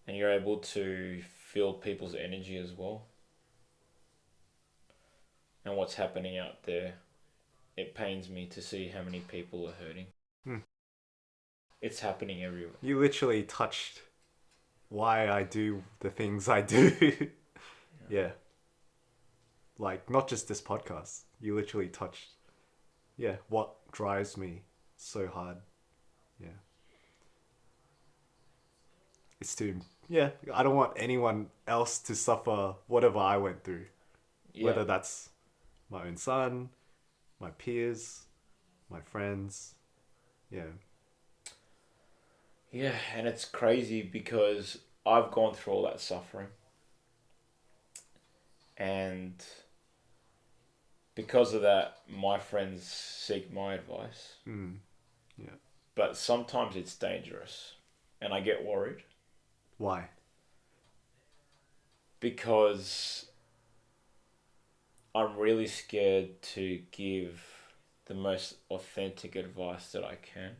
and you're able to feel people's energy as well, and what's happening out there, it pains me to see how many people are hurting. It's happening everywhere. You literally touched why I do the things I do. Yeah. Like, not just this podcast. You literally touched, what drives me so hard. Yeah. It's I don't want anyone else to suffer whatever I went through. Yeah. Whether that's my own son, my peers, my friends. Yeah. Yeah, and it's crazy because I've gone through all that suffering. And because of that, my friends seek my advice. Yeah. But sometimes it's dangerous. And I get worried. Why? Because I'm really scared to give the most authentic advice that I can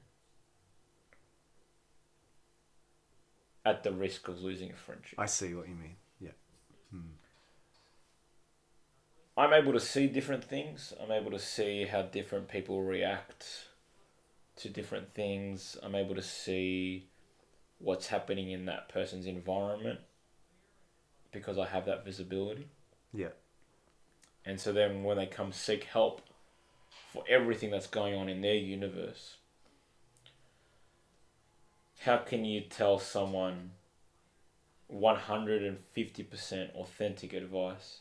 at the risk of losing a friendship. I see what you mean. Yeah. I'm able to see different things. I'm able to see how different people react to different things. I'm able to see what's happening in that person's environment because I have that visibility. Yeah. And so then when they come seek help for everything that's going on in their universe, how can you tell someone 150% authentic advice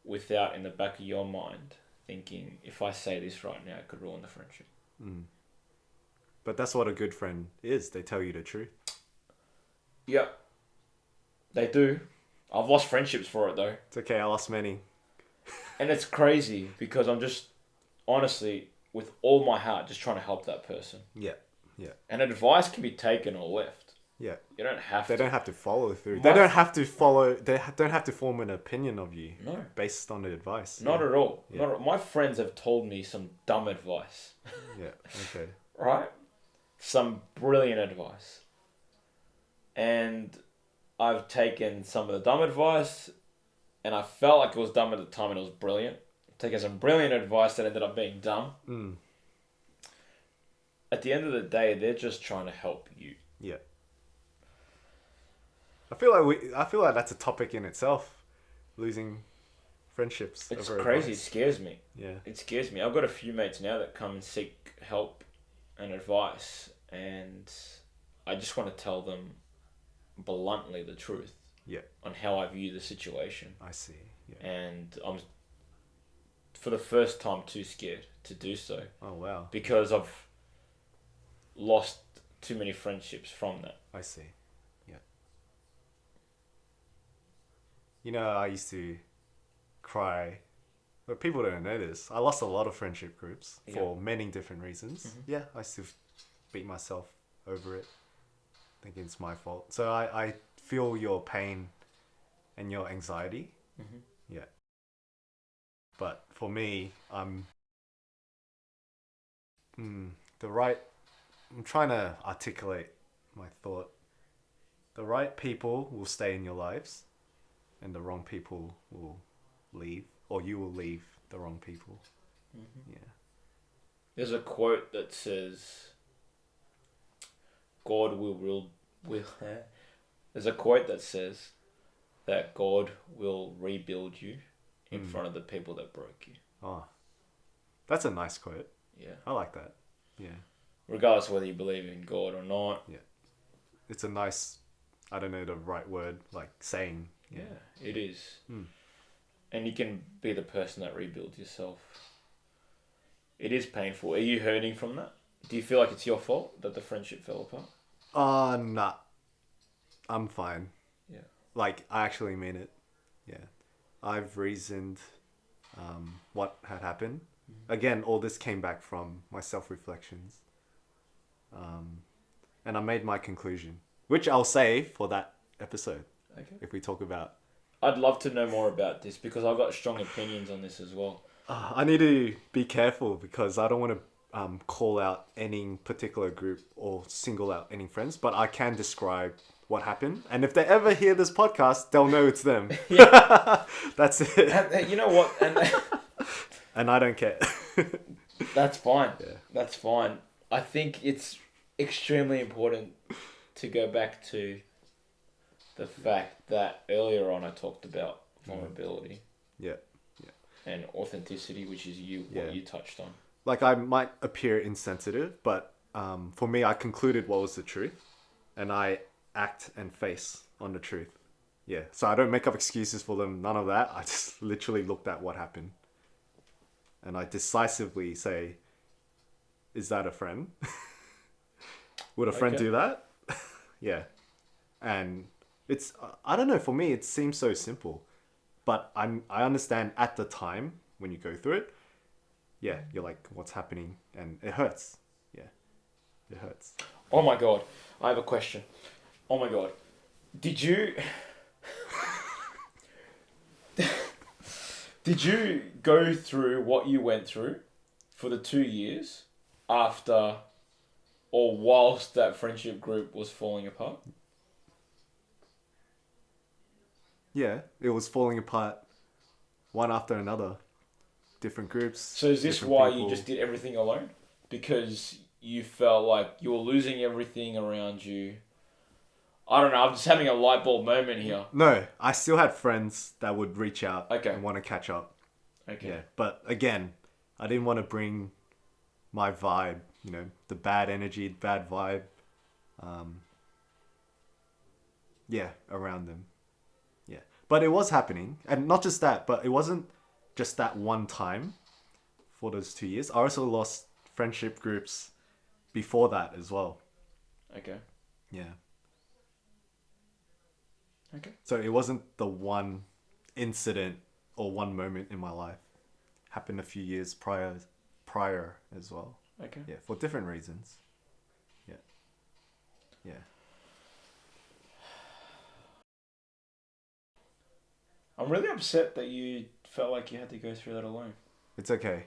without in the back of your mind thinking, if I say this right now, it could ruin the friendship? But that's what a good friend is. They tell you the truth. Yeah, they do. I've lost friendships for it though. It's okay. I lost many. And it's crazy because I'm just, honestly, with all my heart, just trying to help that person. Yeah. Yeah. And advice can be taken or left. Yeah. You don't have They to. don't have to follow through. My- They don't have to follow. They don't have to form an opinion of you. No. Based on the advice. Not yeah. at all. Yeah. Not, my friends have told me some dumb advice. Yeah. Okay. Right? Some brilliant advice. And I've taken some of the dumb advice and I felt like it was dumb at the time and it was brilliant. I've taken some brilliant advice that ended up being dumb. At the end of the day, they're just trying to help you. Yeah. I feel like that's a topic in itself. Losing friendships. It's over crazy. advice. It scares me. Yeah. It scares me. I've got a few mates now that come and seek help and advice, and I just want to tell them bluntly the truth. Yeah. On how I view the situation. I see. Yeah. And I'm, for the first time, too scared to do so. Oh wow. Because I've lost too many friendships from that. I see. Yeah. You know, I used to cry But people don't know this. I lost a lot of friendship groups Yeah. for many different reasons. Mhm. Yeah, I still beat myself over it, thinking it's my fault. So I feel your pain and your anxiety. Mm-hmm. Yeah. But for me, the right. I'm trying to articulate my thought. The right people will stay in your lives, and the wrong people will leave, or you will leave the wrong people. Mm-hmm. Yeah. There's a quote that says, "God will." There's a quote that says that God will rebuild you in front of the people that broke you. Oh, that's a nice quote. Yeah. I like that. Yeah. Regardless of whether you believe in God or not. Yeah. It's a nice, I don't know the right word, like saying. Yeah, it is. Mm. And you can be the person that rebuilds yourself. It is painful. Are you hurting from that? Do you feel like it's your fault that the friendship fell apart? Nah. I'm fine. Yeah. Like, I actually mean it. Yeah. I've reasoned what had happened. Again, all this came back from my self-reflections. And I made my conclusion, which I'll save for that episode. Okay. If we talk about... I'd love to know more about this because I've got strong opinions on this as well. I need to be careful because I don't want to call out any particular group or single out any friends, but I can describe what happened. And if they ever hear this podcast, they'll know it's them. That's it. And, you know what? And I don't care. That's fine. Yeah. That's fine. I think it's extremely important to go back to the fact that earlier on I talked about vulnerability. Yeah. And authenticity, which is what you touched on. Like, I might appear insensitive, but for me, I concluded what was the truth, and I act and face on the truth. Yeah, so I don't make up excuses for them, none of that. I just literally looked at what happened, and I decisively say, is that a friend? Would a friend do that? Yeah. And it's, I don't know, for me, it seems so simple. But I understand at the time when you go through it, yeah, you're like, what's happening? And it hurts. Yeah, it hurts. Oh my God, I have a question. Oh my God, did you go through what you went through for the 2 years after or whilst that friendship group was falling apart? Yeah, it was falling apart one after another. Different groups. So is this why you just did everything alone? Because you felt like you were losing everything around you? I don't know, I'm just having a light bulb moment here. No, I still had friends that would reach out Okay. and want to catch up. Okay. Yeah, but again, I didn't want to bring my vibe, the bad energy, bad vibe, around them. Yeah, but it was happening, and not just that, but it wasn't just that one time for those 2 years. I also lost friendship groups before that as well. Okay. Yeah. Okay. So it wasn't the one incident or one moment in my life. Happened a few years prior as well. Okay. Yeah, for different reasons. Yeah. Yeah. I'm really upset that you felt like you had to go through that alone. It's okay.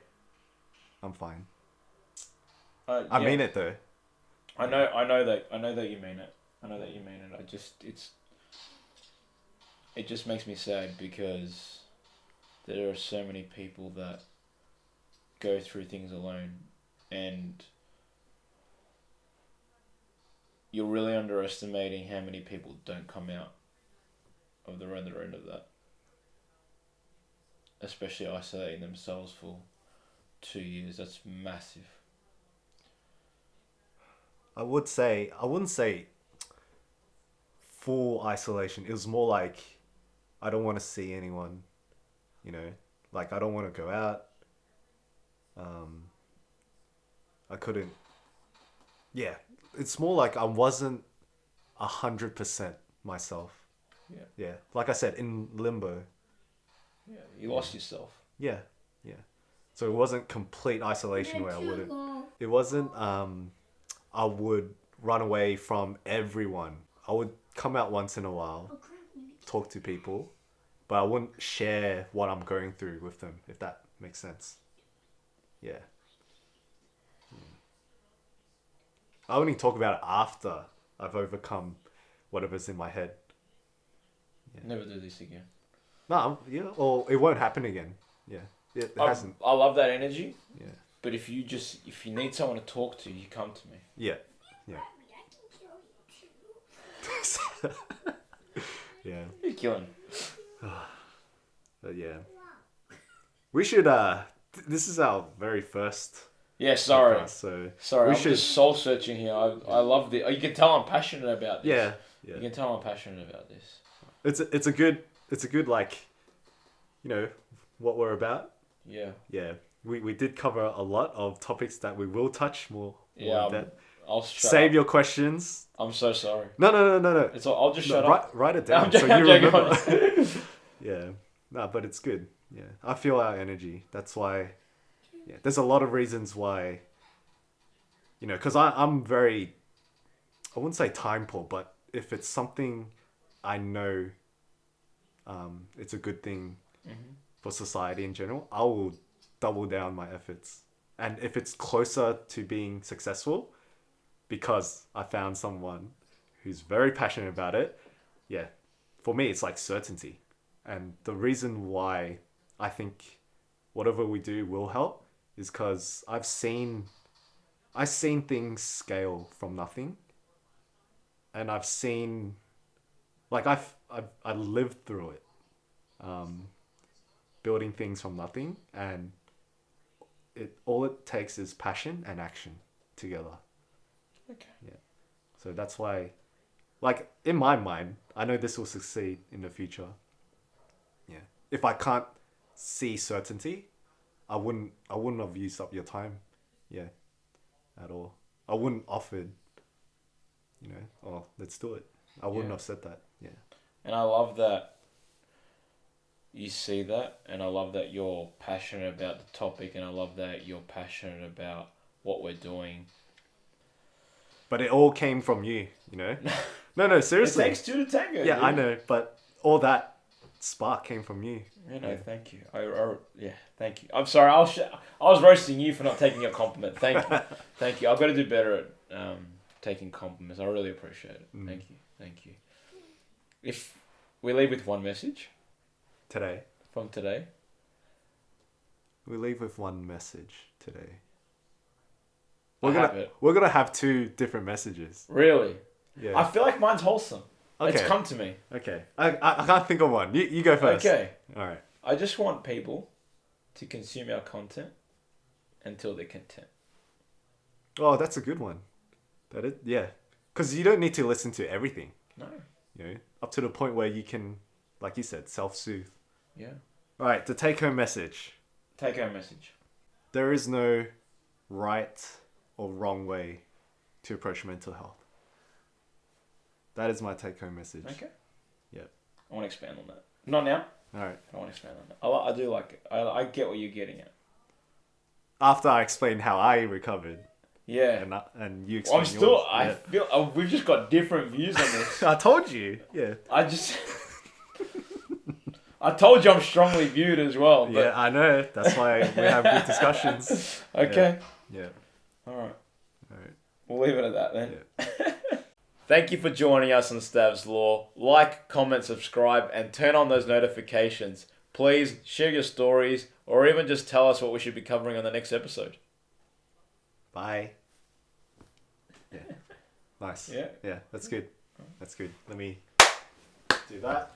I'm fine. I I mean it though. I know that you mean it. I know that you mean it. It just makes me sad because there are so many people that go through things alone, and you're really underestimating how many people don't come out of the other end of that. Especially isolating themselves for 2 years. That's massive. I wouldn't say full isolation. It was more like I don't want to see anyone, like I don't want to go out. I couldn't. Yeah, it's more like I wasn't 100% myself. Yeah. Yeah, like I said, in limbo. Yeah, you lost yourself. Yeah, Yeah. So it wasn't complete isolation where I wouldn't. It wasn't. I would run away from everyone. I would come out once in a while, talk to people, but I wouldn't share what I'm going through with them, if that makes sense. Yeah. I only talk about it after I've overcome whatever's in my head. Never do this again. No, yeah, or it won't happen again. Yeah, it hasn't. I love that energy. Yeah. But if you need someone to talk to, you come to me. Yeah. Yeah. Yeah. You're killing. But yeah. We should this is our very first Yeah, sorry. podcast, so I'm just soul searching here. I love the. You can tell I'm passionate about this. yeah. You can tell I'm passionate about this. It's a good like, you know, what we're about. Yeah. Yeah. We did cover a lot of topics that we will touch more in depth. I'll save your questions. I'm so sorry. No. It's all, I'll just shut up. Write it down I'm so you remember. joking. Yeah. No, but it's good. Yeah. I feel our energy. That's why. Yeah. There's a lot of reasons why. You know, because I'm very. I wouldn't say time poor, but if it's something I know, it's a good thing for society in general, I will double down my efforts. And if it's closer to being successful, because I found someone who's very passionate about it, yeah, for me it's like certainty. And the reason why I think whatever we do will help is because I've seen things scale from nothing, and I've seen, like I lived through it, building things from nothing, and all it takes is passion and action together. Okay. Yeah. So that's why, like, in my mind, I know this will succeed in the future. Yeah. If I can't see certainty, I wouldn't have used up your time. Yeah. At all. I wouldn't offered, you know, oh, let's do it. I wouldn't have said that. Yeah. And I love that you see that, and I love that you're passionate about the topic, and I love that you're passionate about what we're doing. But it all came from you know? No, seriously. It takes two to tango. Yeah, dude. I know, but all that spark came from you. Thank you. Thank you. I'm sorry. I was roasting you for not taking a compliment. Thank you. Thank you. I've got to do better at taking compliments. I really appreciate it. Thank you. If we leave with one message from today. We leave with one message today. We're gonna have two different messages. Really? Yeah. I feel like mine's wholesome. Okay. It's come to me. Okay. I can't think of one. You go first. Okay. All right. I just want people to consume our content until they're content. Oh, that's a good one. Yeah. Because you don't need to listen to everything. No. You know, up to the point where you can, like you said, self-soothe. Yeah. All right. The take-home message. Take home message. There is no right or wrong way to approach mental health. That is my take-home message. Okay. Yep. I want to expand on that. Not now. All right. I want to expand on that. I do like it. I get what you're getting at. After I explained how I recovered. Yeah. And you explained yours. I feel we've just got different views on this. I told you. Yeah. I told you I'm strongly viewed as well. But... Yeah, I know. That's why we have good discussions. Okay. Yeah. All right. All right. We'll leave it at that then. Yeah. Thank you for joining us on Stavs Law. Like, comment, subscribe, and turn on those notifications. Please share your stories, or even just tell us what we should be covering on the next episode. Bye. Yeah. Nice. Yeah. Yeah, that's good. That's good. Let me do that.